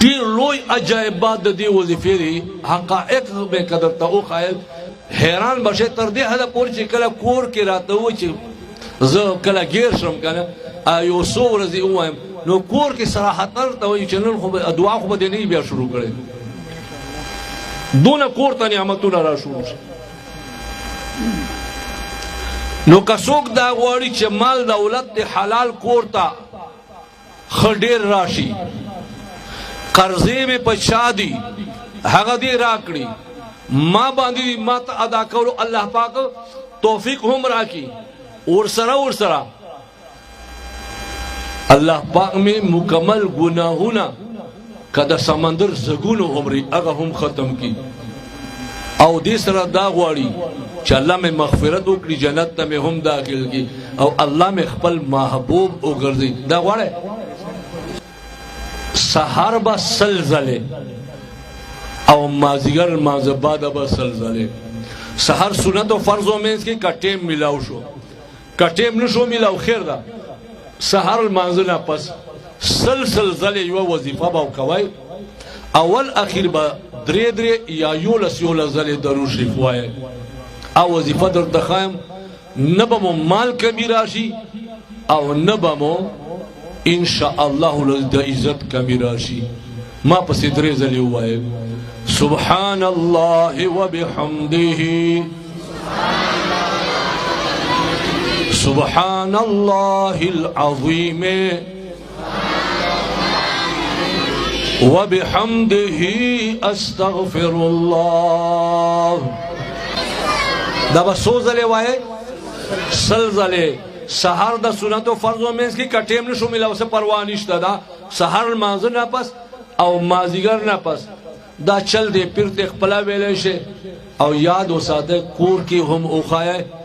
ډیر لوی عجایبات د دې وظیفې دي حقایق به قدر ته او خایل حیران بشه تر دې حد پورې چې کله کور کې راته و چې زه کله غیر شم کنه یو څو ورځې وایم نو کور کې صراحت ته وایي چې نن خو دعا خو به نه بیا شروع کړي دونه کور ته نعمتونه را شروع شي نو که څوک دا غواړي چې مال دولت د حلال کور ته ښه ډېر راشي قرضې مې په چا دي هغه دې راکړي ما باندې ما ته ادا کولو الله پاک توفیق هم راکړي ورسره الله پاک میں مکمل گناہونا کدا سمندر زگونو عمری اگا هم ختم کی او دی سره دا غواړي چې الله میں مغفرت وکړي جنت ته میں هم داخل کی او الله میں خپل محبوب وګرځي دا غواړي سحر با سلزله او مازیګر مازباد با سلزله سحر سنت او فرض او مینس کی کټیم ملاو شو کټیم نشو ملاو خیر دا سحر المنزل پس سلسل زل یو وظیفه باو کوي اول اخیر با درې یا یولس زل درو شریف وای او وظیفه در تخایم نبمو مال کمی راشي او نبمو ان شاء الله د عزت کمی راشي ما پس درې زل وای سبحان الله وبحمده سبحان الله العظيم وبحمده استغفر الله دا به سو زله وای سلزله سحر د سنت او فرض او منس کی کټیم نشو ملا اوسه پروا نشته دا سحر مانځ نه پس او مازیګر نه پس دا چل دی پیر ته خپل ویلې شه او یاد وساته کور کې هم اوخایه